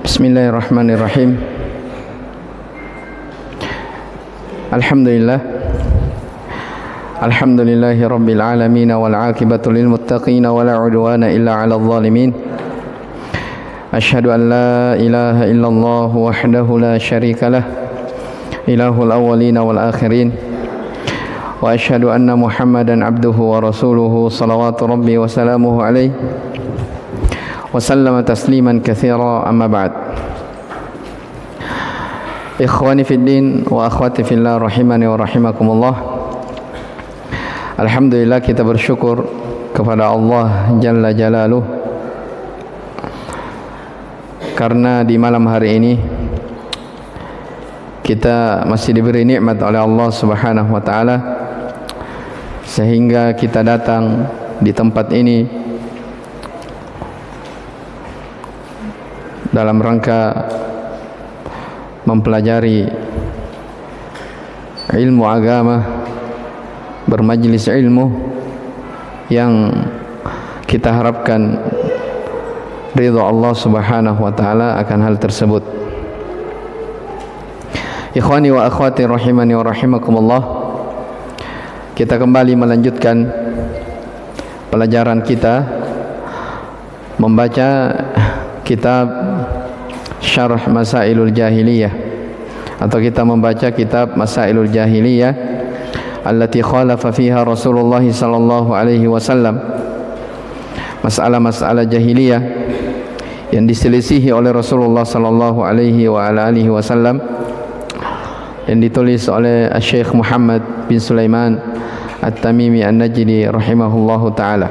Bismillahirrahmanirrahim. Alhamdulillahi rabbil alamin wal aqibatu lil muttaqin wa la udwana illa 'alal zalimin. Asyhadu an la ilaha illallah wahdahu la syarika lah, ilahul awwalin wal akhirin. Wa asyhadu anna Muhammadan abduhu wa rasuluhu salawatu rabbi wa salamuhu alaihi wa sallama tasliman katsira, amma ba'd. Ikhwani fid din wa akhwati fillah rahimani wa rahimakumullah. Alhamdulillah, kita bersyukur kepada Allah Jalla Jalaluh karena di malam hari ini kita masih diberi nikmat oleh Allah Subhanahu wa taala sehingga kita datang di tempat ini dalam rangka mempelajari ilmu agama, bermajlis ilmu yang kita harapkan ridha Allah Subhanahu wa taala akan hal tersebut. Ikhwani wa akhwati rahimani wa rahimakumullah, kita kembali melanjutkan pelajaran kita membaca kitab Syarh Masailul Jahiliyah, atau kita membaca kitab Masailul Jahiliyah allati khalafa fiha Rasulullah sallallahu alaihi wasallam, masalah-masalah jahiliyah yang diselisihi oleh Rasulullah sallallahu alaihi wa ala alihi wasallam, yang ditulis oleh Syekh Muhammad bin Sulaiman At-Tamimi An-Najdi rahimahullahu taala.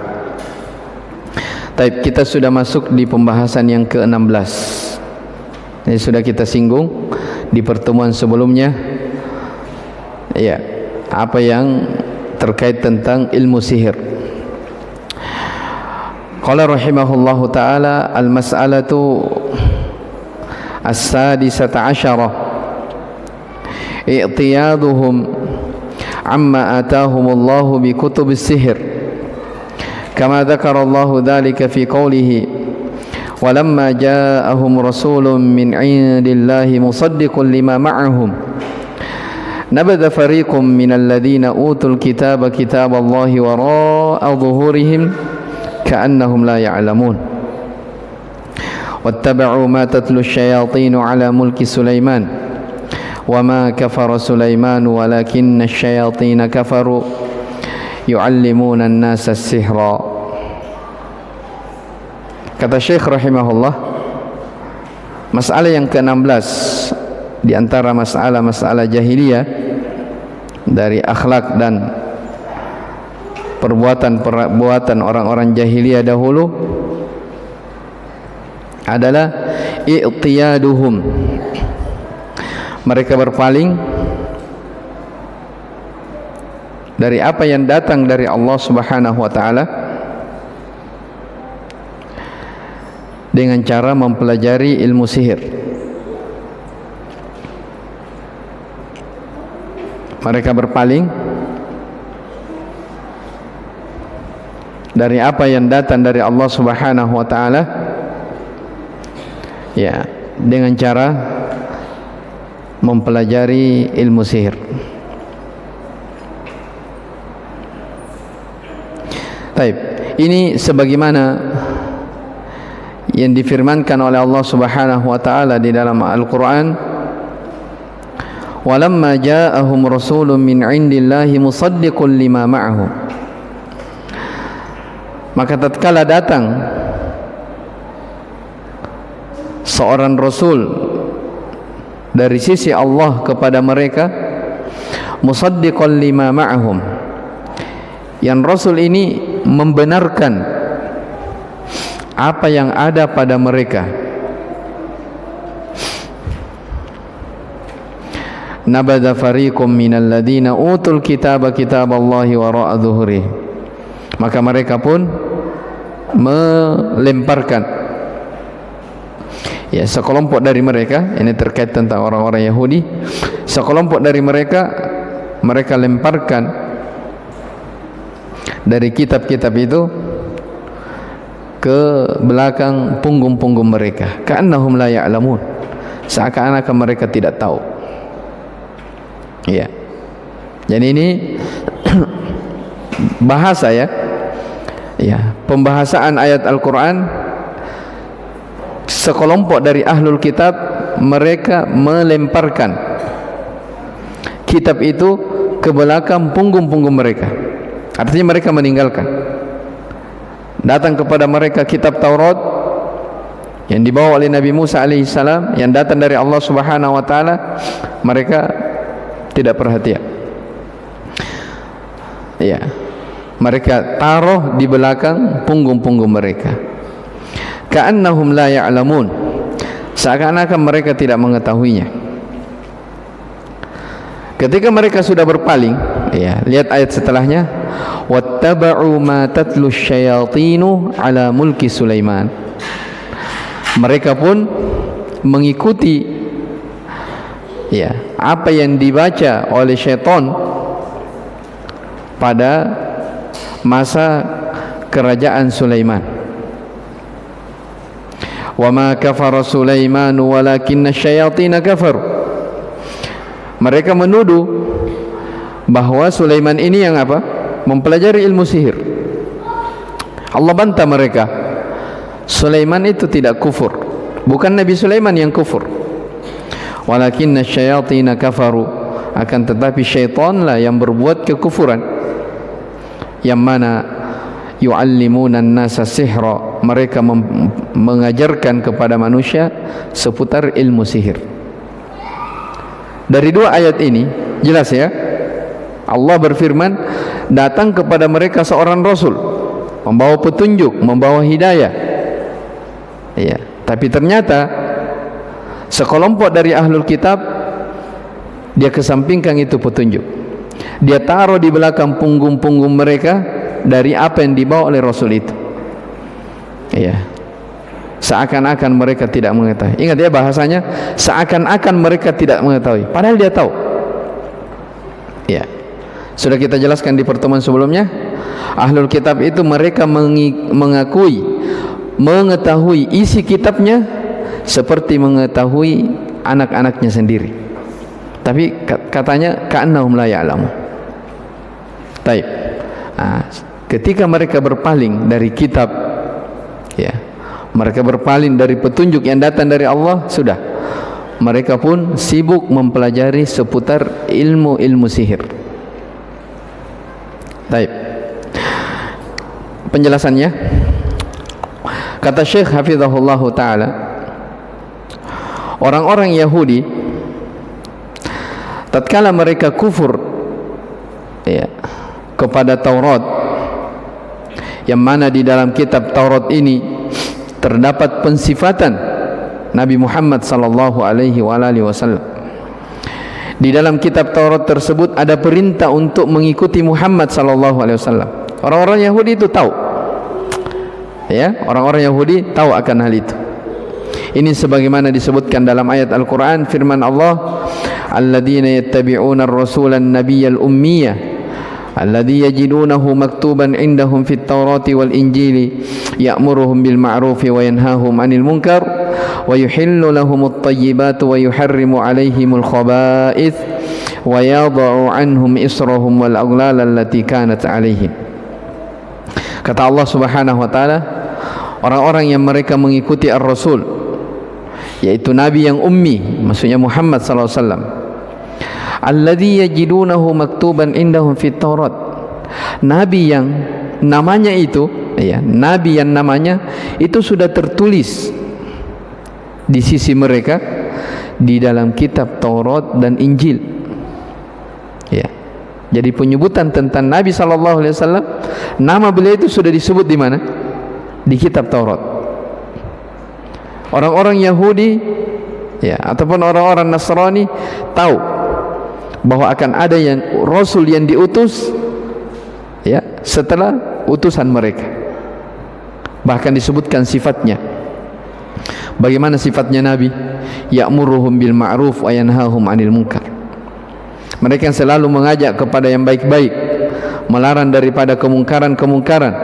Baik, kita sudah masuk di pembahasan yang ke-16. Ini sudah kita singgung di pertemuan sebelumnya. Ya, apa yang terkait tentang ilmu sihir. Qala rahimahullahu taala, al-mas'alatu as-sadisata asyarah i'tiyaduhum amma atahumullahu bi kutubis sihir, kama dzakarallahu dzalika fi qawlihi walamma ja'ahum rasulun min 'indillahi musaddiqun lima ma'ahum nabadha fariqum minal ladzina utul kitaba kitaballahi wara'a dhuhurihim ka'annahum la ya'lamun wattaba'u ma tatlu asy-syayatin 'ala mulki Sulaiman وَمَا كَفَرَ سُلَيْمَانُ وَلَكِنَّ الشَّيَاطِينَ كَفَرُوا يُعَلِّمُونَ النَّاسَ السِّحْرَ. Kata Syekh rahimahullah, masalah yang ke-16 di antara masalah-masalah jahiliyah dari akhlak dan perbuatan-perbuatan orang-orang jahiliyah dahulu adalah i'tiyaduhum, mereka berpaling dari apa yang datang dari Allah Subhanahu wa taala dengan cara mempelajari ilmu sihir. Mereka berpaling dari apa yang datang dari Allah Subhanahu wa taala, ya, dengan cara mempelajari ilmu sihir. Baik, ini sebagaimana yang difirmankan oleh Allah Subhanahu wa taala di dalam Al-Qur'an, walamma ja'ahum rasulun min 'indillahi musaddiqun lima ma'ahum, maka tatkala datang seorang rasul dari sisi Allah kepada mereka, musaddiqan lima ma'ahum, yang rasul ini membenarkan apa yang ada pada mereka. Nabadha fariqum minal ladzina utul kitaba kitaballahi wara'a dhuhurihim, maka mereka pun melemparkan, ya, sekelompok dari mereka, ini terkait tentang orang-orang Yahudi, sekelompok dari mereka lemparkan dari kitab-kitab itu ke belakang punggung-punggung mereka, ka'annahum la ya'lamun, seakan-akan mereka tidak tahu. Ya. Jadi ini bahasa ya. Ya, pembahasan ayat Al-Qur'an. Sekelompok dari ahlul kitab mereka melemparkan kitab itu ke belakang punggung-punggung mereka. Artinya mereka meninggalkan. Datang kepada mereka kitab Taurat yang dibawa oleh Nabi Musa alaihissalam, yang datang dari Allah Subhanahu wa taala, mereka tidak perhatian. Ya. Mereka taruh di belakang punggung-punggung mereka. Ka'annahum la ya'lamun, seakan-akan mereka tidak mengetahuinya. Ketika mereka sudah berpaling, ya, lihat ayat setelahnya, wattaba'u ma tatlu syayatinu ala mulki Sulaiman. Mereka pun mengikuti, ya, apa yang dibaca oleh syaitan pada masa kerajaan Sulaiman. Wa ma kafara Sulaiman walakinna syayatin kafaru. Mereka menuduh bahwa Sulaiman ini yang apa? Mempelajari ilmu sihir. Allah bantah mereka. Sulaiman itu tidak kufur. Bukan Nabi Sulaiman yang kufur. Walakinna syayatin kafaru. Akan tetapi syaitanlah yang berbuat kekufuran. Yang mana yu'allimuna an-nasa sihra, mereka mengajarkan kepada manusia seputar ilmu sihir. Dari dua ayat ini jelas ya, Allah berfirman, datang kepada mereka seorang rasul membawa petunjuk, membawa hidayah. Ya, tapi ternyata sekelompok dari ahlul kitab dia kesampingkan itu petunjuk. Dia taruh di belakang punggung-punggung mereka dari apa yang dibawa oleh Rasul itu. Ya. Seakan-akan mereka tidak mengetahui. Ingat ya bahasanya, seakan-akan mereka tidak mengetahui, padahal dia tahu. Ya. Sudah kita jelaskan di pertemuan sebelumnya, ahlul kitab itu mereka mengakui, mengetahui isi kitabnya seperti mengetahui anak-anaknya sendiri. Tapi katanya ka'annahum la ya'lamun. Baik. Nah, ketika mereka berpaling dari kitab, ya, mereka berpaling dari petunjuk yang datang dari Allah, sudah, mereka pun sibuk mempelajari seputar ilmu-ilmu sihir. Baik. Penjelasannya, kata Syekh Hafizahullah Ta'ala, orang-orang Yahudi tatkala mereka kufur, ya, kepada Taurat, yang mana di dalam kitab Taurat ini terdapat pensifatan Nabi Muhammad sallallahu alaihi wasallam. Di dalam kitab Taurat tersebut ada perintah untuk mengikuti Muhammad sallallahu alaihi wasallam. Orang-orang Yahudi itu tahu. Ya, orang-orang Yahudi tahu akan hal itu. Ini sebagaimana disebutkan dalam ayat Al-Qur'an, firman Allah, alladzina yattabi'una ar-rasula an-nabiyyal ummiyya alladzi yajidunahu maktuban indahum fit taurati wal injili ya'muruhum bil ma'rufi wa yanhahum 'anil munkar wa yuhillu lahumut thayyibati wa yuharrimu 'alaihimul khaba'ith wa yadh'u 'anhum israhum wal aghlal allati kanat 'alaihim. Kata Allah Subhanahu wa taala, orang-orang yang mereka mengikuti ar-rasul, yaitu nabi yang ummi, maksudnya Muhammad sallallahu alaihi wasallam, alladzi yajidunahu maktuban indahum fit Taurat, nabi yang namanya itu, ya, nabi yang namanya itu sudah tertulis di sisi mereka di dalam kitab Taurat dan Injil. Ya. Jadi penyebutan tentang Nabi sallallahu alaihi wasallam, nama beliau itu sudah disebut di mana? Di kitab Taurat. Orang-orang Yahudi, ya, ataupun orang-orang Nasrani tahu bahwa akan ada yang rasul yang diutus, ya, setelah utusan mereka. Bahkan disebutkan sifatnya. Bagaimana sifatnya Nabi? Ya'muruhum bil ma'ruf wa yanhahum 'anil munkar. Mereka yang selalu mengajak kepada yang baik-baik, melarang daripada kemungkaran-kemungkaran.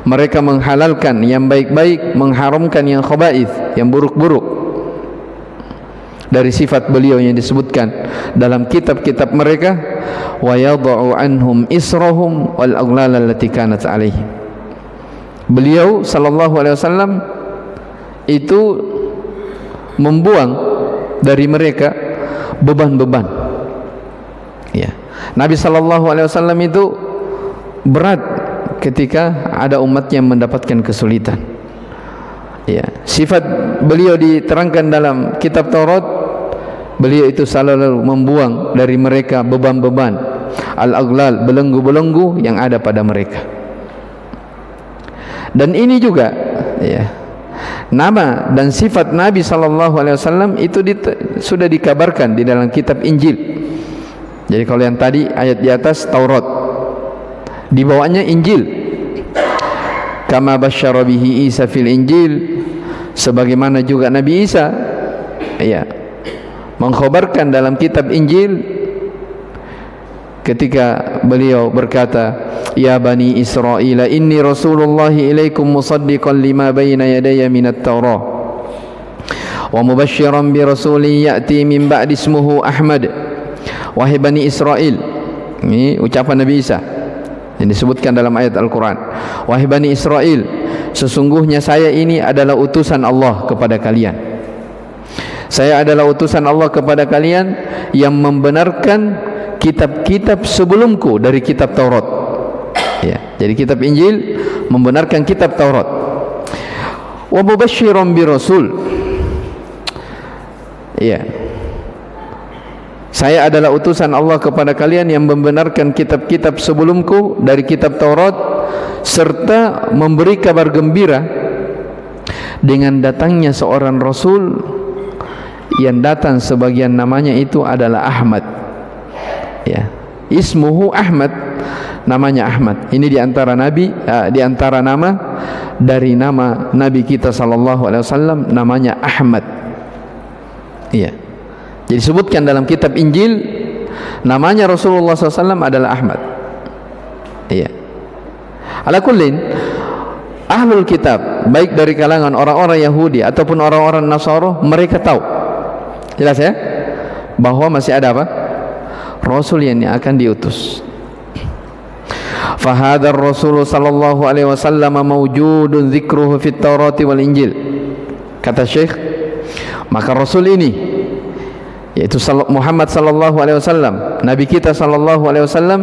Mereka menghalalkan yang baik-baik, mengharamkan yang khaba'ith, yang buruk-buruk. Dari sifat beliau yang disebutkan dalam kitab-kitab mereka, wa yadh'u anhum israhum wal aghlal allati kanat 'alaihim. Beliau sallallahu alaihi wasallam itu membuang dari mereka beban-beban. Ya. Nabi sallallahu alaihi wasallam itu berat ketika ada umatnya mendapatkan kesulitan. Ya, sifat beliau diterangkan dalam kitab Taurat, beliau itu selalu membuang dari mereka beban-beban, al-aghlal, belenggu-belenggu yang ada pada mereka. Dan ini juga ya, nama dan sifat Nabi sallallahu alaihi wasallam itu sudah dikabarkan di dalam kitab Injil. Jadi kalau yang tadi ayat di atas Taurat, di bawahnya Injil. Kama basyara bihi Isa fil Injil, sebagaimana juga Nabi Isa ya mengkhabarkan dalam kitab Injil ketika beliau berkata, ya bani Israel, inni rasulullahi ilaikum musaddiqan lima bayna yadayya minat Taurah wa mubasysyiran bi rasulin ya'ti min ba'di ismuhu Ahmad. Wahai bani Israel, ini ucapan Nabi Isa yang disebutkan dalam ayat Al-Quran. Wahai bani Israel, sesungguhnya saya ini adalah utusan Allah kepada kalian. Saya adalah utusan Allah kepada kalian yang membenarkan kitab-kitab sebelumku dari kitab Taurat. Ya, jadi kitab Injil membenarkan kitab Taurat. Wa mubasysyiran bi rasul. Ya. Saya adalah utusan Allah kepada kalian yang membenarkan kitab-kitab sebelumku dari kitab Taurat, serta memberi kabar gembira dengan datangnya seorang Rasul yang datang sebagian namanya itu adalah Ahmad. Ya, ismuhu Ahmad, namanya Ahmad. Ini diantara diantara nama dari nama Nabi kita sallallahu alaihi wasallam, namanya Ahmad. Iya. Jadi disebutkan dalam kitab Injil namanya Rasulullah SAW adalah Ahmad. Iya. Ala kullin, ahlul kitab, baik dari kalangan orang-orang Yahudi ataupun orang-orang Nasara, mereka tahu, jelas ya, bahwa masih ada apa? Rasul yang akan diutus. Fahadar Rasul sallallahu alaihi wasallam mawjudun dzikruhu fit Taurat wal Injil. Kata Syekh, maka Rasul ini, yaitu Muhammad sallallahu alaihi wasallam, Nabi kita sallallahu alaihi wasallam,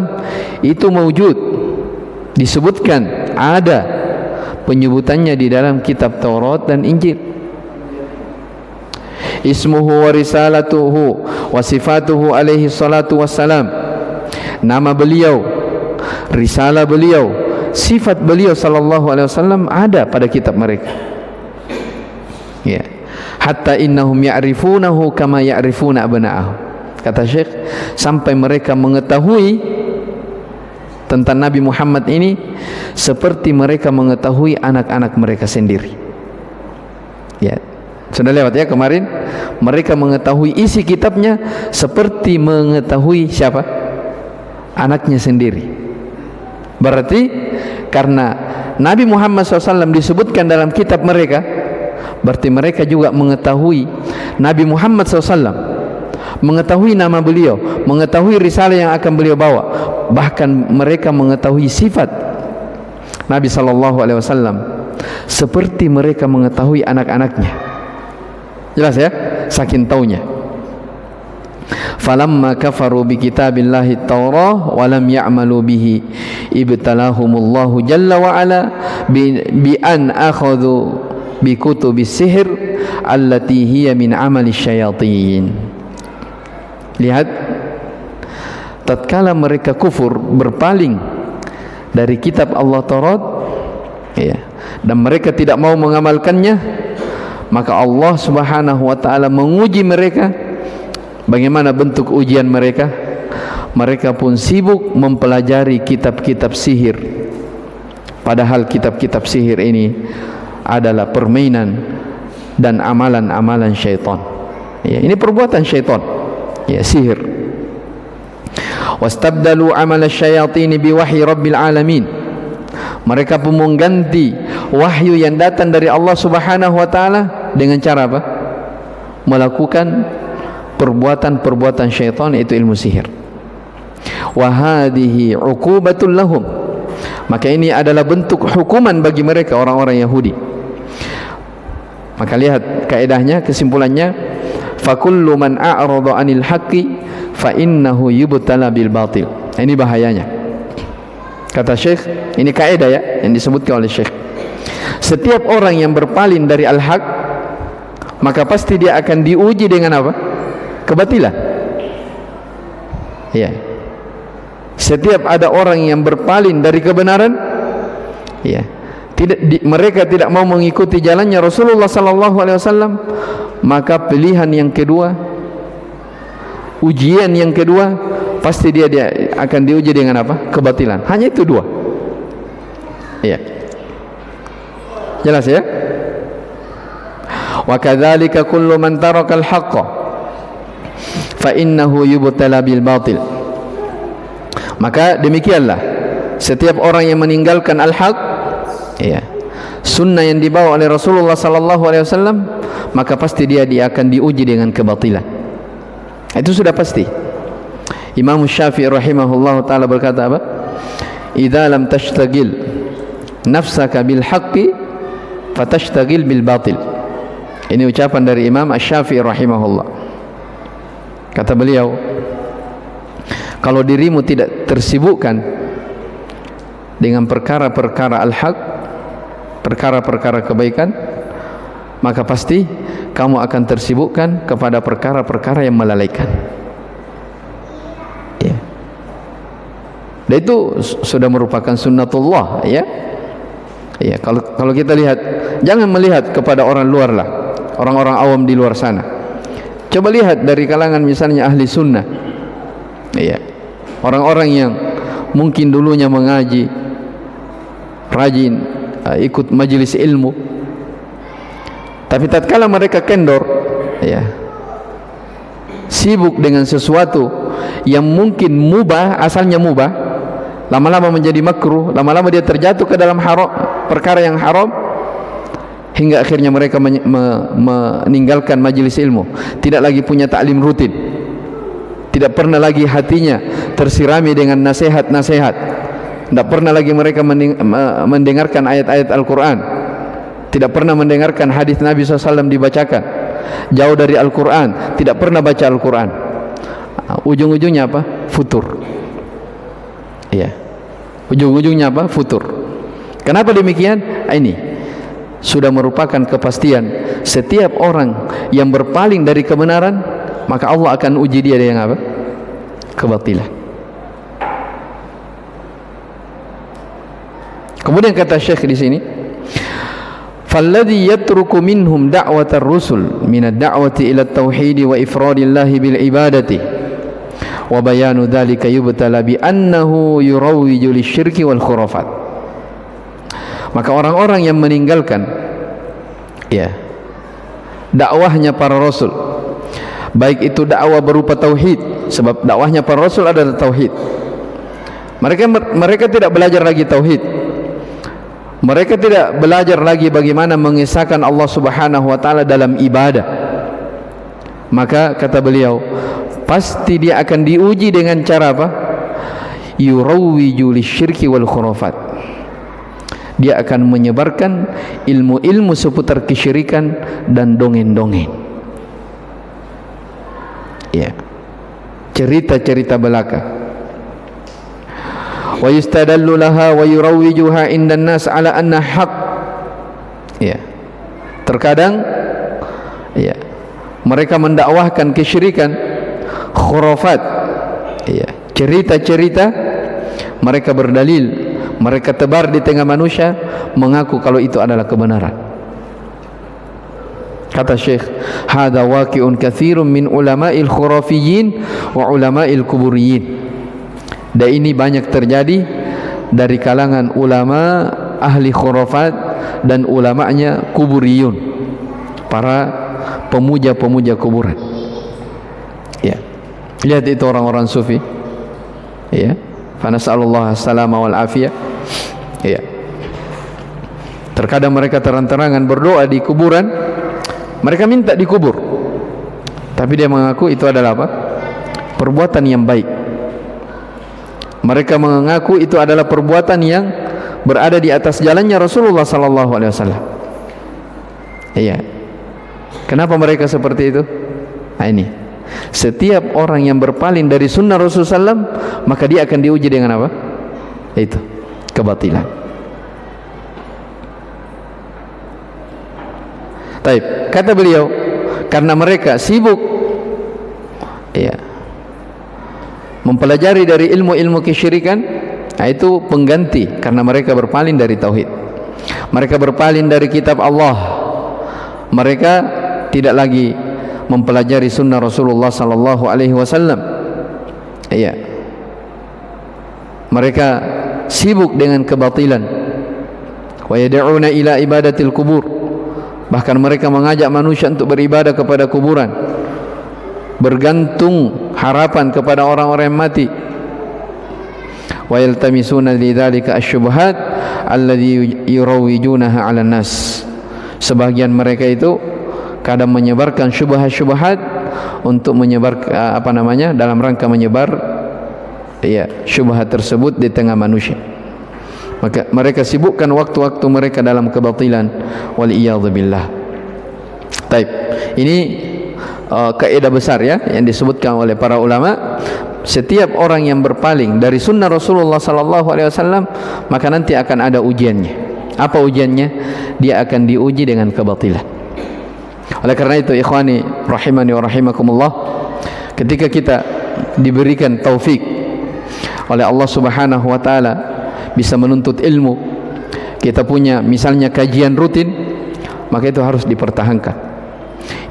itu mawjud, disebutkan, ada penyebutannya di dalam kitab Taurat dan Injil. Ismuhu wa risalatuhu wa sifatuhu alaihi salatu wassalam. Nama beliau, risalah beliau, sifat beliau sallallahu alaihi wasallam ada pada kitab mereka. Ya. Hatta innahum ya'rifunahu kama ya'rifuna abna'ahum. Kata Syekh, sampai mereka mengetahui tentang Nabi Muhammad ini seperti mereka mengetahui anak-anak mereka sendiri. Ya, sudah lewat ya kemarin. Mereka mengetahui isi kitabnya seperti mengetahui siapa? Anaknya sendiri. Berarti karena Nabi Muhammad SAW disebutkan dalam kitab mereka, berarti mereka juga mengetahui Nabi Muhammad SAW, mengetahui nama beliau, mengetahui risalah yang akan beliau bawa, bahkan mereka mengetahui sifat Nabi SAW seperti mereka mengetahui anak-anaknya. Jelas ya, saking taunya. Falamma kafaru bi kitabillahi Taurah wa lam ya'malu bihi ibtalahumullahu jalla wa ala bi an akhadhu bi kutubis sihir allati hiya min amali syayatin. Lihat, tatkala mereka kufur, berpaling dari kitab Allah Taurat, ya, dan mereka tidak mau mengamalkannya, maka Allah Subhanahu wa taala menguji mereka. Bagaimana bentuk ujian mereka? Mereka pun sibuk mempelajari kitab-kitab sihir, padahal kitab-kitab sihir ini adalah permainan dan amalan-amalan syaitan. Ya, ini perbuatan syaitan. Ya, sihir. Wastabdalu amal asyayatin biwahyi rabbil alamin. Mereka pun mengganti wahyu yang datang dari Allah Subhanahu wa taala dengan cara apa? Melakukan perbuatan-perbuatan syaitan, yaitu ilmu sihir. Wa hadhihi 'uqubatul lahum. Maka ini adalah bentuk hukuman bagi mereka, orang-orang Yahudi. Maka lihat kaedahnya, kesimpulannya, fakullu man a'rada 'anil haqqi fa innahu yubtala bil batil. Ini bahayanya. Kata Syekh, ini kaedah ya yang disebutkan oleh Syekh. Setiap orang yang berpaling dari al-haq, maka pasti dia akan diuji dengan apa? Kebatilan. Ya. Setiap ada orang yang berpaling dari kebenaran, ya, mereka tidak mau mengikuti jalannya Rasulullah sallallahu alaihi wasallam, maka pilihan yang kedua, ujian yang kedua, pasti dia akan diuji dengan apa? Kebatilan. Hanya itu dua. Iya. Jelas ya? Wa kadzalika kullu man taraka al-haqqa fa innahu yubtala bil batil. Maka demikianlah setiap orang yang meninggalkan al-haq, ya, sunnah yang dibawa oleh Rasulullah sallallahu alaihi wasallam, maka pasti dia akan diuji dengan kebatilan. Itu sudah pasti. Imam Syafi'i rahimahullah taala berkata apa? Idza lam tashtagil nafsaka bil haqqi fatashtagil bil batil. Ini ucapan dari Imam Syafi'i rahimahullah. Kata beliau, kalau dirimu tidak tersibukkan dengan perkara-perkara al-haq, perkara-perkara kebaikan, maka pasti kamu akan tersibukkan kepada perkara-perkara yang melalaikan. Ya. Dan itu sudah merupakan sunnatullah, ya. Ya, kalau kita lihat, jangan melihat kepada orang luar lah, orang-orang awam di luar sana. Coba lihat dari kalangan misalnya ahli sunnah. Ya. Orang-orang yang mungkin dulunya mengaji, rajin, ikut majelis ilmu, tapi tatkala mereka kendor, ya, sibuk dengan sesuatu yang mungkin mubah, asalnya mubah, lama-lama menjadi makruh, lama-lama dia terjatuh ke dalam haram, perkara yang haram, hingga akhirnya mereka meninggalkan majelis ilmu, tidak lagi punya taklim rutin, tidak pernah lagi hatinya tersirami dengan nasihat-nasihat, tidak pernah lagi mereka mendengarkan ayat-ayat Al-Quran, tidak pernah mendengarkan hadis Nabi SAW dibacakan, jauh dari Al-Quran, tidak pernah baca Al-Quran. Ujung-ujungnya apa? Futur. Ya. Ujung-ujungnya apa? Futur. Kenapa demikian? Ini sudah merupakan kepastian setiap orang yang berpaling dari kebenaran, maka Allah akan uji dia dengan apa? Kebatilan. Kemudian kata Syekh di sini, falladhi yatruku minhum da'watar rusul min ad-da'wati ila at-tauhid wa ifradillahi bil ibadati wa bayanu dzalika yubtala bi annahu yurawwiju lisyirki wal khurafat. Maka orang-orang yang meninggalkan, ya, dakwahnya para rasul, baik itu dakwah berupa tauhid, sebab dakwahnya para rasul adalah tauhid. Mereka tidak belajar lagi tauhid. Mereka tidak belajar lagi bagaimana mengesahkan Allah Subhanahu wa taala dalam ibadah. Maka kata beliau, pasti dia akan diuji dengan cara apa? Yurawwiju lisyirki wal khurafat. Dia akan menyebarkan ilmu-ilmu seputar kesyirikan dan dongeng-dongeng. Ya. Cerita-cerita belaka. Wa yustadallu laha wa yurawwijuha indan nas ala anna haq. Ya. Terkadang, ya, mereka mendakwahkan kesyirikan, khurafat, ya, cerita-cerita, mereka berdalil, mereka tebar di tengah manusia, mengaku kalau itu adalah kebenaran. Kata Syekh, hadza waqi'un katsirun min ulama'il khurafiyyin wa ulama'il kuburiyin. Dan ini banyak terjadi dari kalangan ulama ahli khurafat dan ulamanya kuburiyun, para pemuja-pemuja kuburan. Ya. Lihat itu orang-orang sufi. Ya. Fa nas'alullah as-salama wal afiyah. Ya. Terkadang mereka terang-terangan berdoa di kuburan, mereka minta dikubur, tapi dia mengaku itu adalah apa? Perbuatan yang baik. Mereka mengaku itu adalah perbuatan yang berada di atas jalannya Rasulullah sallallahu alaihi wasallam. Iya. Kenapa mereka seperti itu? Nah ini, setiap orang yang berpaling dari sunnah Rasulullah SAW, maka dia akan diuji dengan apa? Itu, kebatilan. Taib, kata beliau, karena mereka sibuk, ya, mempelajari dari ilmu-ilmu kesyirikan, nah itu pengganti karena mereka berpaling dari tauhid. Mereka berpaling dari kitab Allah. Mereka tidak lagi mempelajari sunnah Rasulullah sallallahu alaihi wasallam. Iya. Mereka sibuk dengan kebatilan. Wa yad'una ila ibadatil kubur. Bahkan mereka mengajak manusia untuk beribadah kepada kuburan. Bergantung harapan kepada orang-orang yang mati. Wa yaltamisuna lidzalika asy-syubhat alladhi yurawijunaha 'alan nas. Sebagian mereka itu kadang menyebarkan syubhat-syubhat untuk menyebar dalam rangka menyebar syubhat tersebut di tengah manusia. Maka mereka sibukkan waktu-waktu mereka dalam kebatilan, wal iyadzubillah. Taib. Ini kaidah besar ya yang disebutkan oleh para ulama. Setiap orang yang berpaling dari sunnah Rasulullah sallallahu alaihi wasallam, maka nanti akan ada ujiannya. Apa ujiannya? Dia akan diuji dengan kebatilan. Oleh karena itu, ikhwani rahimani wa rahimakumullah, ketika kita diberikan taufik oleh Allah Subhanahu wa taala bisa menuntut ilmu, kita punya misalnya kajian rutin, maka itu harus dipertahankan.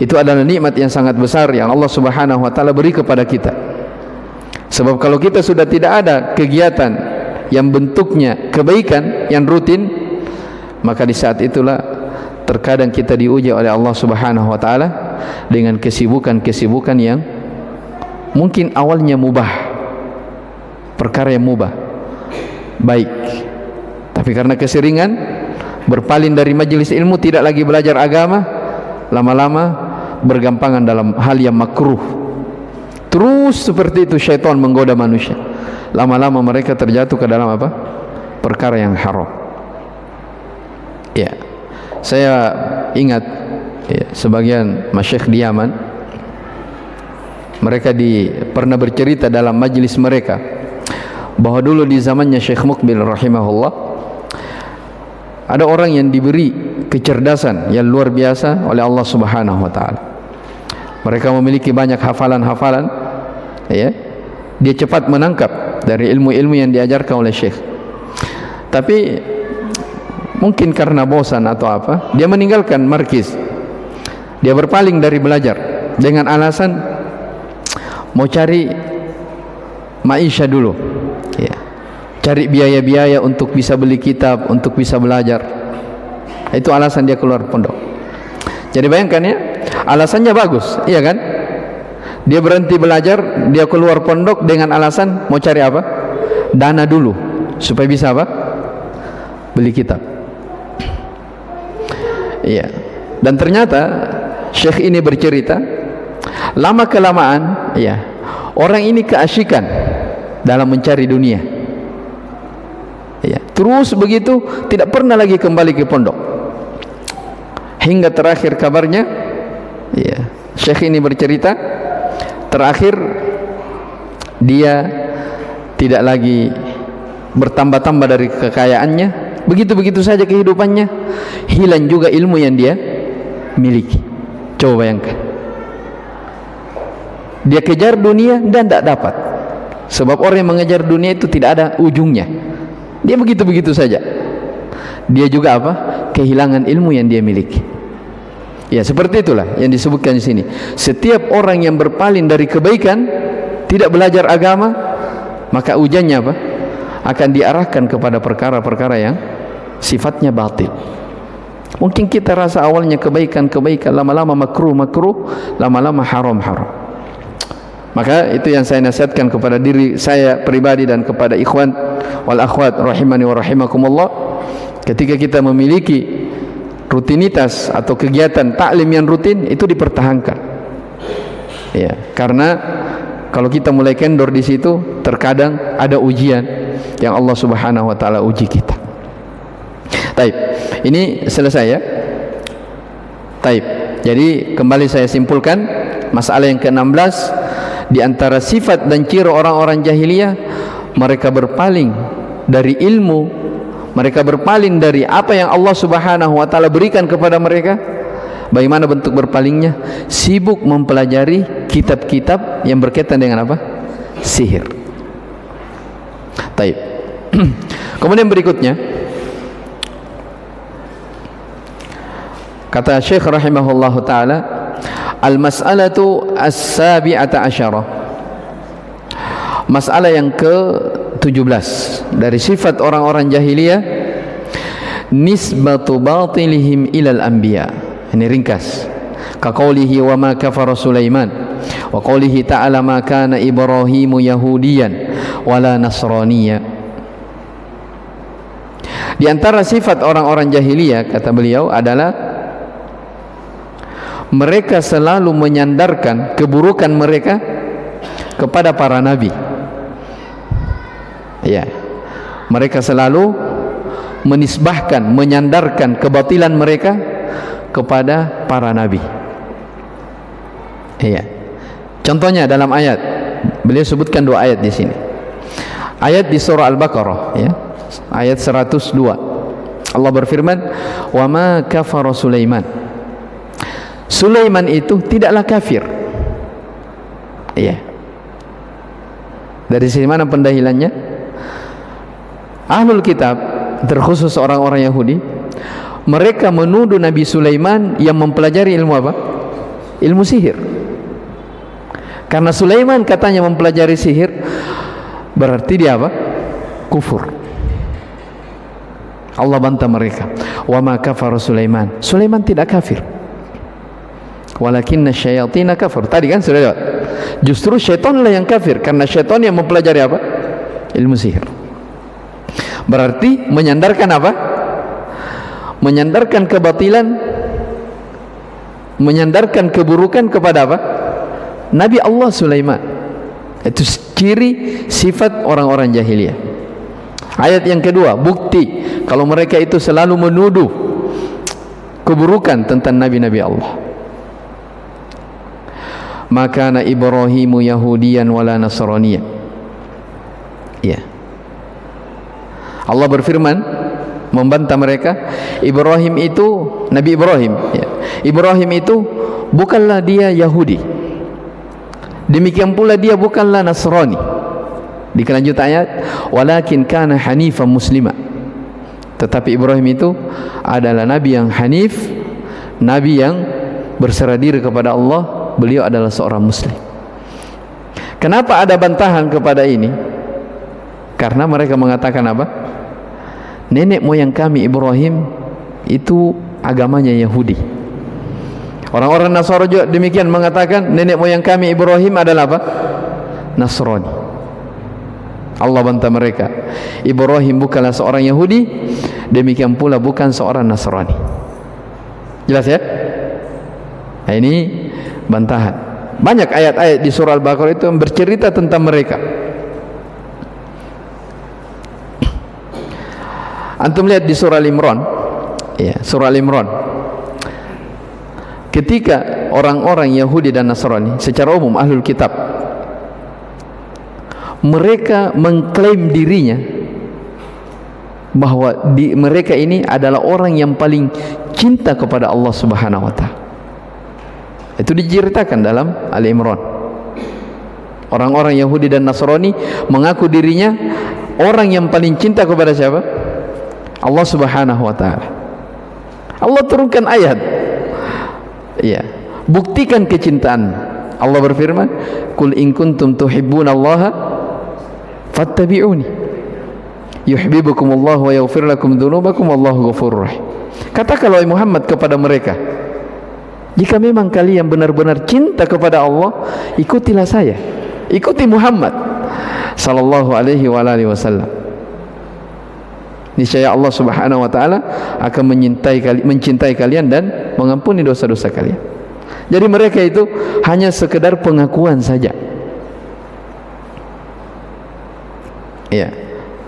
Itu adalah nikmat yang sangat besar yang Allah Subhanahu wa taala beri kepada kita. Sebab kalau kita sudah tidak ada kegiatan yang bentuknya kebaikan yang rutin, maka di saat itulah terkadang kita diuji oleh Allah Subhanahu wa taala dengan kesibukan-kesibukan yang mungkin awalnya mubah, perkara yang mubah, baik, tapi karena keseringan berpaling dari majelis ilmu, tidak lagi belajar agama, lama-lama bergampangan dalam hal yang makruh. Terus seperti itu syaitan menggoda manusia, lama-lama mereka terjatuh ke dalam apa? Perkara yang haram. Ya, saya ingat sebagian masyayikh di Yaman, mereka pernah bercerita dalam majlis mereka bahwa dulu di zamannya Syekh Muqbil rahimahullah, ada orang yang diberi kecerdasan yang luar biasa oleh Allah Subhanahu wa taala. Mereka memiliki banyak hafalan-hafalan, ya. Dia cepat menangkap dari ilmu-ilmu yang diajarkan oleh Syekh. Tapi mungkin karena bosan atau apa, dia meninggalkan markis. Dia berpaling dari belajar dengan alasan mau cari maisha dulu, ya. Cari biaya-biaya untuk bisa beli kitab, untuk bisa belajar. Itu alasan dia keluar pondok. Jadi bayangkan ya, alasannya bagus, iya kan? Dia berhenti belajar, dia keluar pondok dengan alasan mau cari apa? Dana dulu supaya bisa apa? Beli kitab. Iya. Dan ternyata Syekh ini bercerita, lama kelamaan, ya, orang ini keasyikan dalam mencari dunia. Ya, terus begitu, tidak pernah lagi kembali ke pondok. Hingga terakhir kabarnya, ya, Syekh ini bercerita, terakhir dia tidak lagi bertambah-tambah dari kekayaannya, begitu-begitu saja kehidupannya, hilang juga ilmu yang dia miliki. Coba bayangkan, dia kejar dunia dan tidak dapat. Sebab orang yang mengejar dunia itu tidak ada ujungnya, dia begitu-begitu saja. Dia juga apa? Kehilangan ilmu yang dia miliki. Ya, seperti itulah yang disebutkan di sini. Setiap orang yang berpaling dari kebaikan, tidak belajar agama, maka ujiannya apa? Akan diarahkan kepada perkara-perkara yang sifatnya batil. Mungkin kita rasa awalnya kebaikan-kebaikan, lama-lama makruh-makruh, lama-lama haram-haram. Maka itu yang saya nasihatkan kepada diri saya pribadi dan kepada ikhwan wal akhwat rahimani wa rahimakumullah. Ketika kita memiliki rutinitas atau kegiatan taklim yang rutin, itu dipertahankan. Ya, karena kalau kita mulai kendor di situ, terkadang ada ujian yang Allah Subhanahu wa taala uji kita. Taib. Ini selesai ya. Taib. Jadi kembali saya simpulkan masalah yang ke-16. Di antara sifat dan ciri orang-orang jahiliyah, mereka berpaling dari ilmu, mereka berpaling dari apa yang Allah Subhanahu wa taala berikan kepada mereka. Bagaimana bentuk berpalingnya? Sibuk mempelajari kitab-kitab yang berkaitan dengan apa? Sihir. Taib. Kemudian berikutnya, kata Syekh rahimahullahu taala, al-mas'alatu as-sabi'ata asyarah. Masalah yang ke-17 dari sifat orang-orang jahiliyah, nisbatu batilihim ilal anbiya. Ini ringkas. Ka qaulihi wa ma kafara Sulaiman wa qaulihi ta'ala ma kana Ibrahimu yahudiyan wala nasraniya. Di antara sifat orang-orang jahiliyah, kata beliau, adalah mereka selalu menyandarkan keburukan mereka kepada para nabi. Ya, mereka selalu menisbahkan, menyandarkan kebatilan mereka kepada para nabi. Ya, contohnya dalam ayat, beliau sebutkan dua ayat di sini. Ayat di surah Al-Baqarah, ya, ayat 102. Allah berfirman, "Wa ma kafara Sulaiman." Sulaiman itu tidaklah kafir. Iya. Dari sini mana pendahilannya? Ahlul kitab, terkhusus orang-orang Yahudi, mereka menuduh Nabi Sulaiman yang mempelajari ilmu apa? Ilmu sihir. Karena Sulaiman katanya mempelajari sihir, berarti dia apa? Kufur. Allah bantah mereka. Wa ma kafara Sulaiman. Sulaiman tidak kafir. Walakinna syayatina kafir. Tadi kan sudah lewat. Justru syaitanlah yang kafir, karena syaitan yang mempelajari apa? Ilmu sihir. Berarti menyandarkan apa? Menyandarkan kebatilan, menyandarkan keburukan kepada apa? Nabi Allah Sulaiman. Itu ciri sifat orang-orang jahiliyah. Ayat yang kedua, bukti kalau mereka itu selalu menuduh keburukan tentang nabi-nabi Allah. Maka Ibrahimu yahudiyan wala nasraniyan. Ya. Allah berfirman membantah mereka, Ibrahim itu, Nabi Ibrahim, ya. Ibrahim itu bukanlah dia Yahudi. Demikian pula dia bukanlah Nasrani. Di kelanjutan ayat, walakin kana hanifan muslima. Tetapi Ibrahim itu adalah nabi yang hanif, nabi yang berserah diri kepada Allah. Beliau adalah seorang muslim. Kenapa ada bantahan kepada ini? Karena mereka mengatakan apa? Nenek moyang kami Ibrahim itu agamanya Yahudi. Orang-orang Nasara juga demikian mengatakan, nenek moyang kami Ibrahim adalah apa? Nasrani. Allah bantah mereka, Ibrahim bukanlah seorang Yahudi, demikian pula bukan seorang Nasrani. Jelas ya? Nah, ini bantahan. Banyak ayat-ayat di surah Al-Baqarah itu yang bercerita tentang mereka. Antum lihat di surah Al-Imran, ya, surah Al-Imran. Ketika orang-orang Yahudi dan Nasrani, secara umum ahlul kitab, mereka mengklaim dirinya bahwa mereka ini adalah orang yang paling cinta kepada Allah Subhanahu wa taala. Itu diceritakan dalam Al-Imran. Orang-orang Yahudi dan Nasrani mengaku dirinya orang yang paling cinta kepada siapa? Allah Subhanahu wa taala. Allah turunkan ayat. Ya, buktikan kecintaan. Allah berfirman, "Qul in kuntum tuhibbunallaha fattabi'uni yuhibbukumullahu wa yaghfir lakum dzunubakum wallahu ghafurur rahim." Katakanlah wahai Muhammad kepada mereka, jika memang kalian benar-benar cinta kepada Allah, ikutilah saya. ikuti Muhammad sallallahu alaihi wasallam. Niscaya Allah Subhanahu wa taala akan mencintai kalian dan mengampuni dosa-dosa kalian. Jadi mereka itu hanya sekedar pengakuan saja. Ya.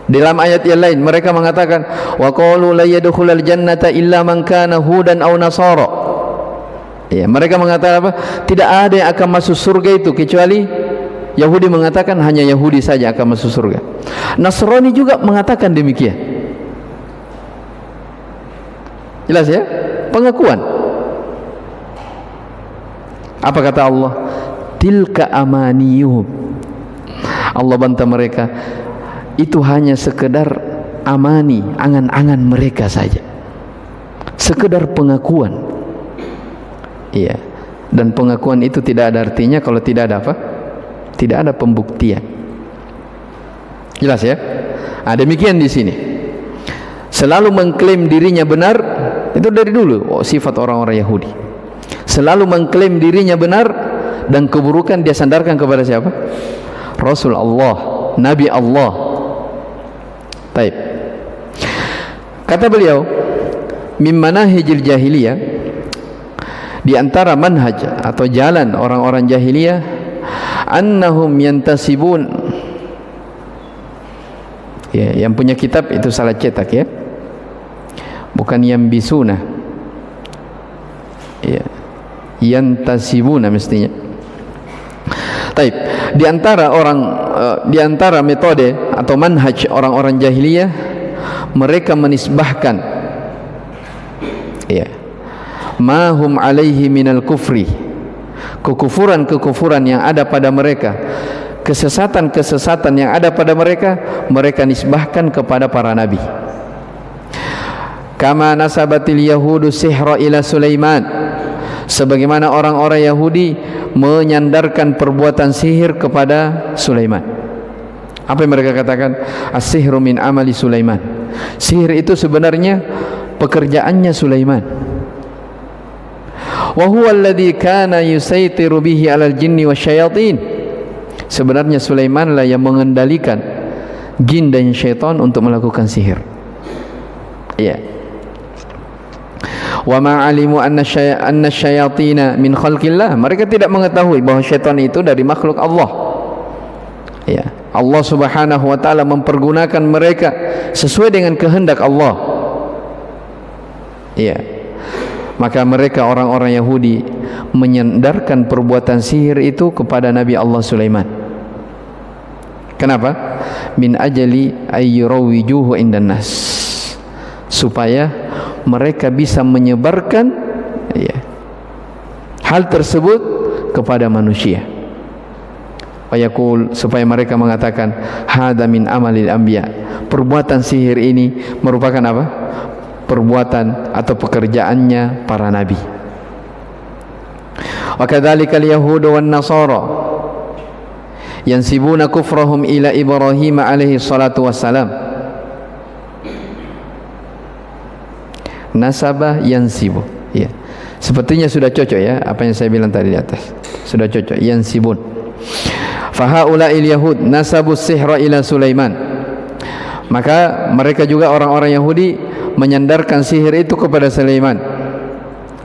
Dalam ayat yang lain mereka mengatakan wa qalu la yadkhulul jannata illa man kana hudan aw nasara. Ya, mereka mengatakan apa? Tidak ada yang akan masuk surga itu kecuali Yahudi mengatakan hanya Yahudi saja akan masuk surga. Nasrani juga mengatakan demikian. Jelas ya? Pengakuan. Apa kata Allah? Tilka amaniyuhum. Allah bantah mereka, itu hanya sekedar amani, angan-angan mereka saja, sekedar pengakuan. Iya. Dan pengakuan itu tidak ada artinya kalau tidak ada apa? Tidak ada pembuktian. Jelas ya? Demikian di sini. Selalu mengklaim dirinya benar, itu dari dulu sifat orang-orang Yahudi. Selalu mengklaim dirinya benar dan keburukan dia sandarkan kepada siapa? Rasul Allah, Nabi Allah. Baik. Kata beliau, min manahijil jahiliyah, di antara manhaj atau jalan orang-orang jahiliyah, annahum yantasibun. Ya, yang punya kitab itu salah cetak ya. Bukan yang bisuna. Ya. Yantasibuna mestinya. Taib. Di antara metode atau manhaj orang-orang jahiliyah, mereka menisbahkan ya, ma hum alaihi minal kufri, kekufuran yang ada pada mereka, kesesatan yang ada pada mereka, mereka nisbahkan kepada para nabi. Kama nasabatil yahudu sihra ila Sulaiman, sebagaimana orang-orang Yahudi menyandarkan perbuatan sihir kepada Sulaiman. Apa yang mereka katakan? As-sihru min amali Sulaiman. Sihir itu sebenarnya pekerjaannya Sulaiman. Wa huwa alladhi kana yusaytiru bihi 'alal jinni wasyayatin. Sebenarnya Sulaiman lah yang mengendalikan jin dan syaitan untuk melakukan sihir. Ya. Wa ma 'alimu anna syayatina min khalqillah. Mereka tidak mengetahui bahwa syaitan itu dari makhluk Allah. Ya, Allah Subhanahu wa taala mempergunakan mereka sesuai dengan kehendak Allah. Ya. Maka mereka orang-orang Yahudi menyandarkan perbuatan sihir itu kepada Nabi Allah Sulaiman. Kenapa? Min ajali ayyurawijuhu indan nas, supaya mereka bisa menyebarkan ya, hal tersebut kepada manusia. Ayakul, supaya mereka mengatakan hada min amalil anbiya, perbuatan sihir ini merupakan apa? Perbuatan atau pekerjaannya para nabi. Wa kadzalika al-yahudu wan nasara yansibuna kufrahum ila Ibrahim alaihi salatu wassalam. Nasabah yansibu, ya. Sepertinya sudah cocok ya apa yang saya bilang tadi di atas. Sudah cocok, yansibun. Fahaula'il yahud nasabu sihra ila Sulaiman. Maka mereka juga orang-orang Yahudi menyandarkan sihir itu kepada Sulaiman.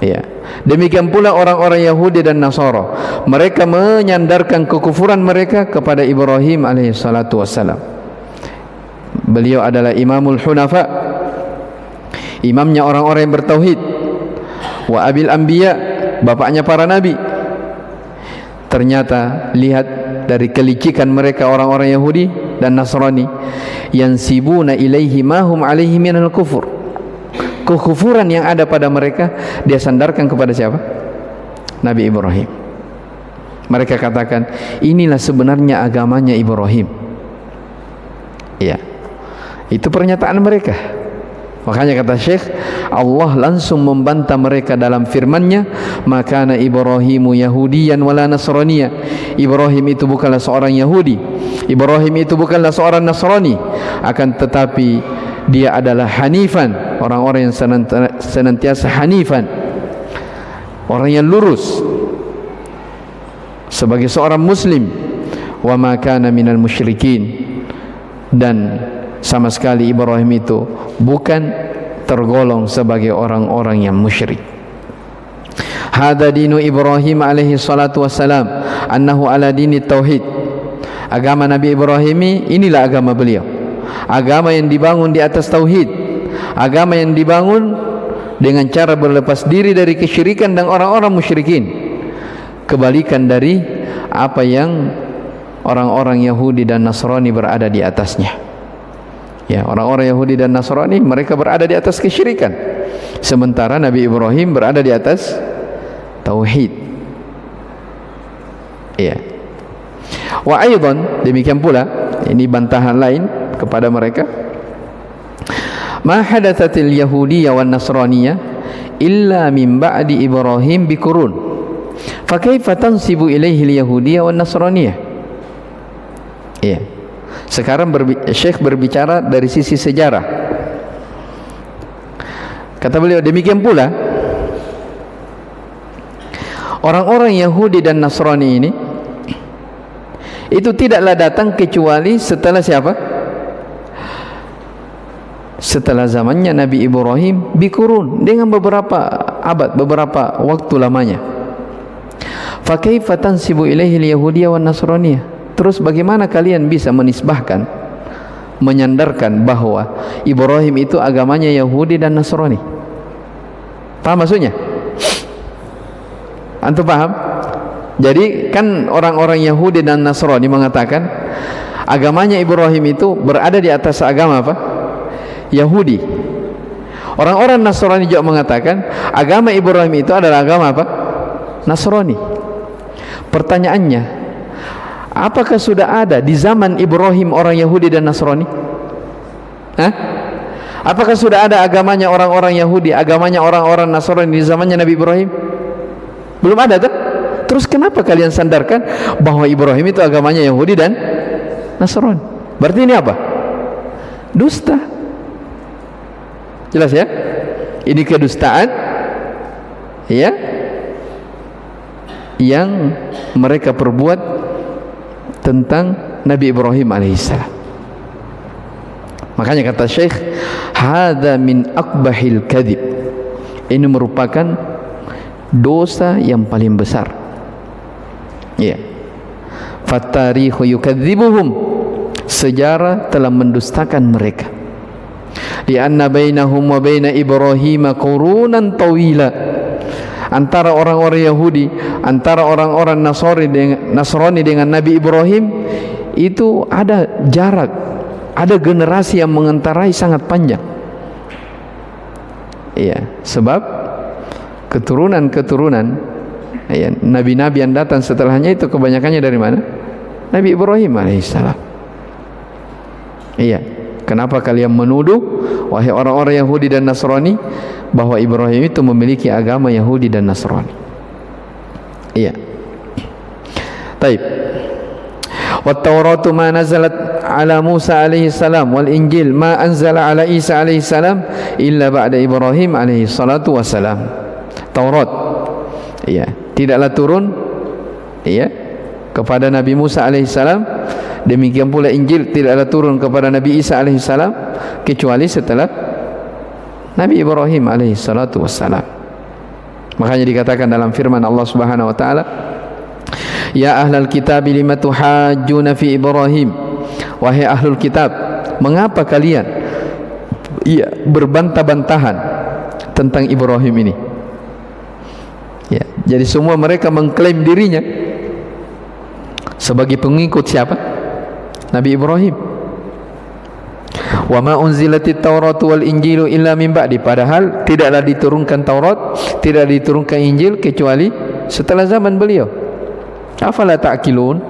Ya. Demikian pula orang-orang Yahudi dan Nasara, mereka menyandarkan kekufuran mereka kepada Ibrahim alaihi salatu wassalam. Beliau adalah Imamul Hunafa, imamnya orang-orang yang bertauhid, wa abil anbiya, bapaknya para nabi. Ternyata lihat dari kelicikan mereka orang-orang Yahudi dan Nasrani, yansibuna ilaihi ma hum alaihi minal kufur. Kekufuran yang ada pada mereka dia sandarkan kepada siapa? Nabi Ibrahim. Mereka katakan inilah sebenarnya agamanya Ibrahim. Ya, itu pernyataan mereka. Makanya kata Syekh, Allah langsung membantah mereka dalam firman-Nya, "Makana Ibrahimu Yahudiyan wala Nasraniya." Ibrahim itu bukanlah seorang Yahudi, Ibrahim itu bukanlah seorang Nasrani, akan tetapi dia adalah hanifan, orang-orang yang senantiasa hanifan, orang yang lurus sebagai seorang muslim. wa ma kana minal musyrikin, dan sama sekali Ibrahim itu bukan tergolong sebagai orang-orang yang musyrik. Hadza dinu Ibrahim alaihi salatu wassalam annahu ala dini tauhid. Agama Nabi Ibrahim inilah agama beliau, agama yang dibangun di atas tauhid, agama yang dibangun dengan cara berlepas diri dari kesyirikan dan orang-orang musyrikin, kebalikan dari apa yang orang-orang Yahudi dan Nasrani berada di atasnya. Ya, orang-orang Yahudi dan Nasrani mereka berada di atas kesyirikan, sementara Nabi Ibrahim berada di atas tauhid. Ya. Wa aidan, demikian pula, ini bantahan lain kepada mereka, ma hadatsatil yahudiyyah wan nasraniyah illa min ba'di Ibrahim biqurun, fa kaifa tansibu ilaihi al yahudiyyah wan nasraniyah. Ya. Sekarang Syekh berbicara dari sisi sejarah. Kata beliau, demikian pula orang-orang Yahudi dan Nasrani ini itu tidaklah datang kecuali setelah siapa? Setelah zamannya Nabi Ibrahim biqurun, dengan beberapa abad, beberapa waktu lamanya. Fa kaifa tansibu ilaihi al yahudiyyah wan nasraniyah. Terus bagaimana kalian bisa menisbahkan, menyandarkan bahwa Ibrahim itu agamanya Yahudi dan Nasrani? Paham maksudnya? Antum paham? Jadi kan orang-orang Yahudi dan Nasrani mengatakan agamanya Ibrahim itu berada di atas agama apa? Yahudi. Orang-orang Nasrani juga mengatakan agama Ibrahim itu adalah agama apa? Nasrani. Pertanyaannya, apakah sudah ada di zaman Ibrahim orang Yahudi dan Nasrani? Hah? Apakah sudah ada agamanya orang-orang Yahudi, agamanya orang-orang Nasrani di zamannya Nabi Ibrahim? Belum ada tuh. Terus kenapa kalian sandarkan bahwa Ibrahim itu agamanya Yahudi dan Nasrani? Berarti ini apa? Dusta. Jelas ya? Ini kedustaan, ya, yang mereka perbuat tentang Nabi Ibrahim alaihissalam. Makanya kata Syekh, hadza min akbahil kadhib. Ini merupakan dosa yang paling besar. Ya. Fatarikhu yukadzibuhum. Sejarah telah mendustakan mereka. Di anna bainahum wa baina Ibrahim qurunan tawila. Antara orang-orang Yahudi, antara orang-orang Nasrani dengan Nabi Ibrahim itu ada jarak, ada generasi yang mengendarai sangat panjang. Iya, sebab keturunan-keturunan ya, nabi-nabi yang datang setelahnya itu kebanyakannya dari mana? Nabi Ibrahim alaihissalam. Iya, kenapa kalian menuduh wahai orang-orang Yahudi dan Nasrani bahwa Ibrahim itu memiliki agama Yahudi dan Nasrani? Iya. Taib. Wat Tauratu ma nazalat ala Musa alaihi salam wal Injil ma anzala ala Isa alaihi salam illa ba'da Ibrahim alaihi salatu wassalam. Taurat, iya, tidaklah turun, iya, kepada Nabi Musa alaihi salam, demikian pula Injil tidaklah turun kepada Nabi Isa alaihi salam kecuali setelah Nabi Ibrahim alaihi salatu wassalam. Makanya dikatakan dalam firman Allah Subhanahu wa taala, ya ahlal kitab lima tuhajjuna fi Ibrahim. Wahai ahlul kitab, mengapa kalian berbantah-bantahan tentang Ibrahim ini? Ya, jadi semua mereka mengklaim dirinya sebagai pengikut siapa? Nabi Ibrahim. Wa ma unzilatit Tauratu wal Injilu illa min ba'di. Padahal tidaklah diturunkan Taurat, tidak diturunkan Injil kecuali setelah zaman beliau. Afala ta'qilun?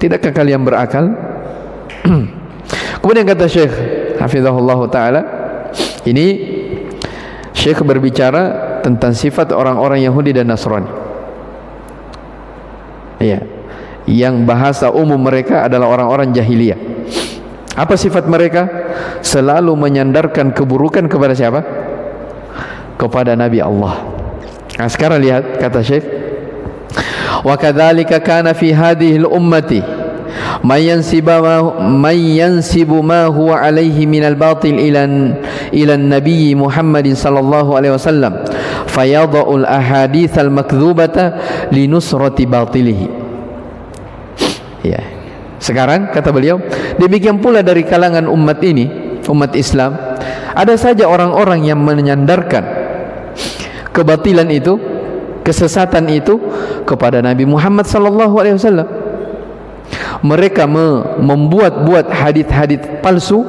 Tidakkah kalian berakal? Kemudian kata Syekh hafizahullah taala, ini Syekh berbicara tentang sifat orang-orang Yahudi dan Nasrani. Ya, yang bahasa umum mereka adalah orang-orang jahiliyah. Apa sifat mereka? Selalu menyandarkan keburukan kepada siapa? Kepada Nabi Allah. Nah, sekarang lihat kata Syekh, wa kadzalika kana fi hadhihi al-ummati man yansibu ma huwa alaihi minal batil ila nabi Muhammadin sallallahu alaihi wasallam fayadha'ul ahaditsal makdzubata linusrati batilihi. Ya. Sekarang kata beliau, demikian pula dari kalangan umat ini, umat Islam, ada saja orang-orang yang menyandarkan kebatilan itu, kesesatan itu kepada Nabi Muhammad sallallahu alaihi wasallam. Mereka membuat-buat hadits-hadits palsu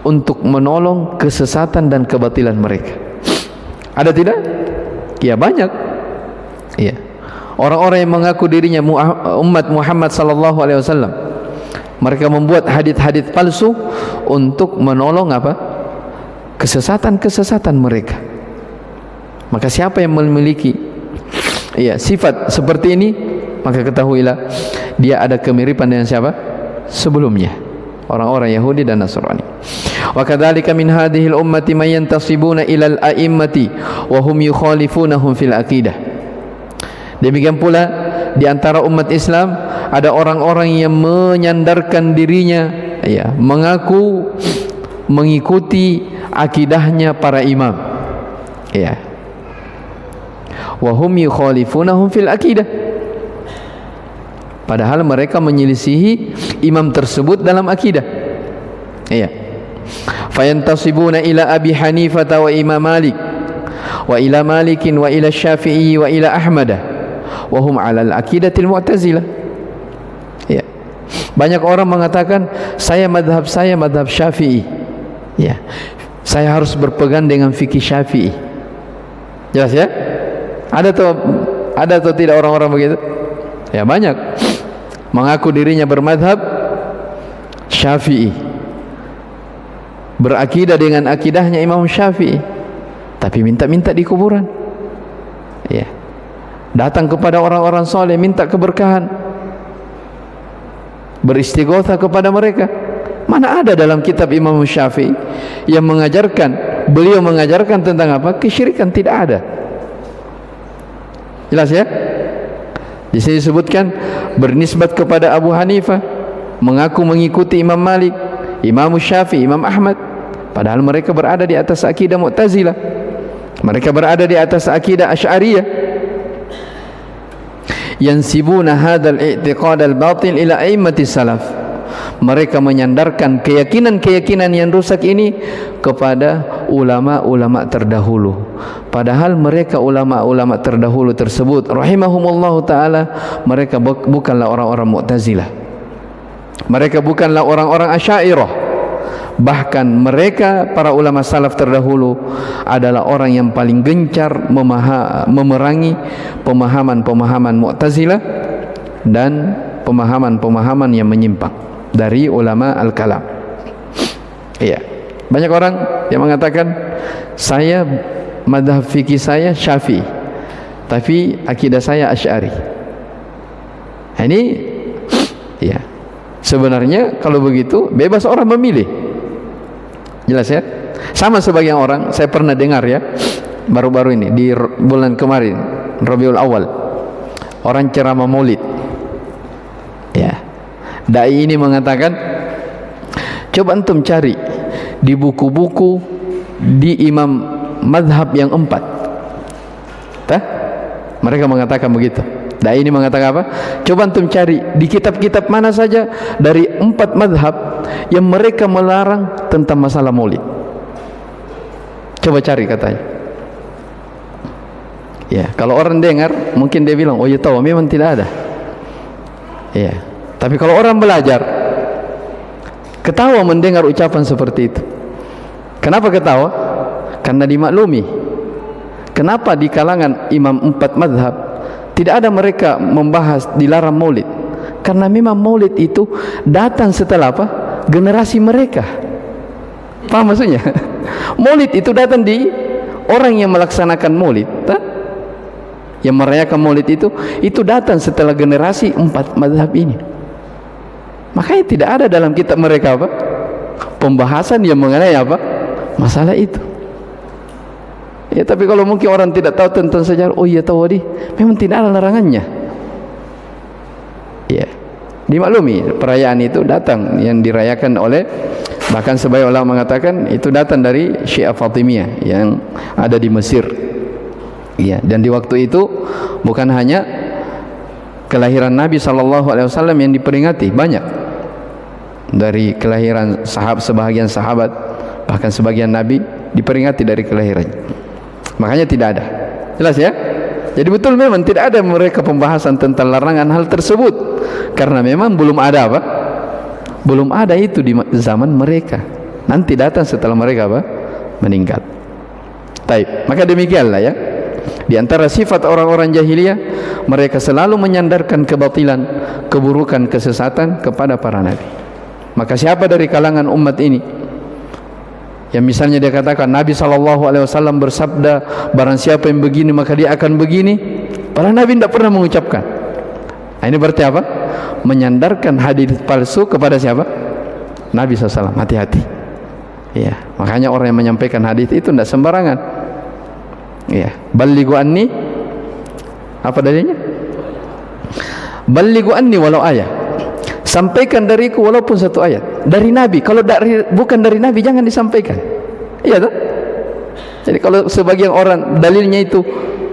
untuk menolong kesesatan dan kebatilan mereka. Ada tidak? Ya banyak. Iya. Orang-orang yang mengaku dirinya umat Muhammad sallallahu alaihi wasallam, mereka membuat hadits-hadits palsu untuk menolong apa? Kesesatan-kesesatan mereka. Maka siapa yang memiliki sifat seperti ini, maka ketahuilah dia ada kemiripan dengan siapa? Sebelumnya, orang-orang Yahudi dan Nasrani. Wa kadzalika min hadhihi al-ummati man yantasibuna ila al-a'immati wa hum yukhalifunahum fil aqidah. Demikian pula di antara umat Islam ada orang-orang yang menyandarkan dirinya, mengaku mengikuti akidahnya para imam. Ya. Wa hum yukhalifunahum fil aqidah. Padahal mereka menyelisihi imam tersebut dalam akidah. Iya. Fayantasibuna ila Abi Hanifah wa Imam Malik wa ila Malikin wa ila Syafi'i wa ila Ahmadah wa hum 'ala al-aqidatil Mu'tazilah. Ya. Banyak orang mengatakan madhab Syafi'i. Ya. Saya harus berpegang dengan fikih Syafi'i. Jelas ya? Ada atau tidak orang-orang begitu? Ya banyak. Mengaku dirinya bermadhab Syafi'i, berakidah dengan akidahnya Imam Syafi'i, tapi minta-minta di kuburan. Ya. Datang kepada orang-orang soleh minta keberkahan, beristighotsah kepada mereka. Mana ada dalam kitab Imam Syafi'i yang beliau mengajarkan tentang apa? Kesyirikan, tidak ada. Jelas ya? Di sini disebutkan bernisbat kepada Abu Hanifah, mengaku mengikuti Imam Malik, Imam Syafi'i, Imam Ahmad, padahal mereka berada di atas akidah Mu'tazilah. Mereka berada di atas akidah Asy'ariyah. Yansibuna hadzal i'tiqad al-batil ila a'immatis salaf. Mereka menyandarkan keyakinan-keyakinan yang rusak ini kepada ulama-ulama terdahulu. Padahal mereka ulama-ulama terdahulu tersebut rahimahumullahu ta'ala, mereka bukanlah orang-orang Mu'tazilah, mereka bukanlah orang-orang Asy'ariyah. Bahkan mereka para ulama salaf terdahulu adalah orang yang paling gencar memerangi pemahaman-pemahaman Mu'tazilah dan pemahaman-pemahaman yang menyimpang dari ulama al-kalam. Iya. Banyak orang yang mengatakan madhab fikih saya Syafi'i, tapi akidah saya Asy'ari. Ini ya. Sebenarnya kalau begitu bebas orang memilih. Jelas ya? Sama sebagian orang, saya pernah dengar ya, baru-baru ini di bulan kemarin Rabiul Awal, orang ceramah Maulid. Ya. Dai ini mengatakan, coba antum cari di buku-buku di imam madhab yang 4. Mereka mengatakan begitu. Dai ini mengatakan apa? Coba antum cari di kitab-kitab mana saja dari 4 madhab yang mereka melarang tentang masalah maulid. Coba cari katanya. Ya, kalau orang dengar mungkin dia bilang, oh ya tahu, memang tidak ada. Ya, tapi kalau orang belajar, ketawa mendengar ucapan seperti itu. Kenapa ketawa? Karena dimaklumi. Kenapa di kalangan imam 4 madhab tidak ada mereka membahas dilarang maulid? Karena memang maulid itu datang setelah apa? Generasi mereka. Paham maksudnya? Maulid itu datang di orang yang melaksanakan maulid, yang merayakan maulid itu datang setelah generasi 4 mazhab ini. Makanya tidak ada dalam kitab mereka apa? Pembahasan yang mengenai apa? Masalah itu. Ya, tapi kalau mungkin orang tidak tahu tentang sejarah, oh iya tahu memang tidak ada larangannya. Ya. dimaklumi perayaan itu datang yang dirayakan oleh, bahkan sebagian ulama mengatakan itu datang dari Syiah Fatimiyah yang ada di Mesir. Ya, dan di waktu itu bukan hanya kelahiran Nabi SAW yang diperingati, banyak dari kelahiran sebahagian sahabat, bahkan sebagian Nabi diperingati dari kelahirannya. Makanya tidak ada. Jelas ya? Jadi betul memang tidak ada mereka pembahasan tentang larangan hal tersebut, karena memang belum ada apa? Belum ada itu di zaman mereka. Nanti datang setelah mereka apa? Meninggal. Taib. Maka demikianlah ya. Di antara sifat orang-orang jahiliyah, mereka selalu menyandarkan kebatilan, keburukan, kesesatan kepada para nabi. Maka siapa dari kalangan umat ini yang misalnya dia katakan Nabi SAW bersabda, barang siapa yang begini maka dia akan begini, para nabi tidak pernah mengucapkan. Nah, ini berarti apa? Menyandarkan hadis palsu kepada siapa? Nabi SAW. Hati-hati ya, makanya orang yang menyampaikan hadis itu tidak sembarangan ya. Balighu anni, apa dalilnya? Balighu anni walau ayat, sampaikan dariku walaupun satu ayat. Dari Nabi. Kalau bukan dari Nabi jangan disampaikan. Iya toh? Jadi kalau sebagian orang dalilnya itu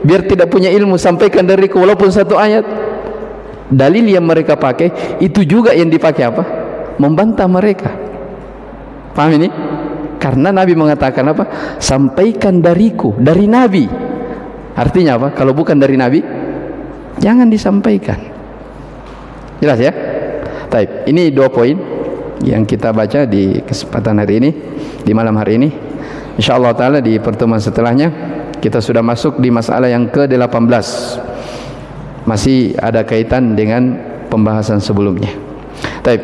biar tidak punya ilmu, sampaikan dariku walaupun satu ayat. Dalil yang mereka pakai itu juga yang dipakai apa? Membantah mereka. Paham ini? Karena Nabi mengatakan apa? Sampaikan dariku, dari Nabi. Artinya apa? Kalau bukan dari Nabi jangan disampaikan. Jelas ya? Baik, ini 2 poin yang kita baca di kesempatan hari ini, di malam hari ini. InsyaAllah ta'ala di pertemuan setelahnya kita sudah masuk di masalah yang ke-18. Masih ada kaitan dengan pembahasan sebelumnya. Baik,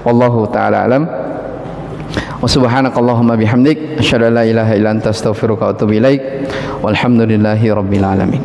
wallahu ta'ala alam. Wa subhanakallahumma bihamdik asyhadu an la ilaha illa anta astaghfiruka wa atubu ilaik. Walhamdulillahi rabbil alamin.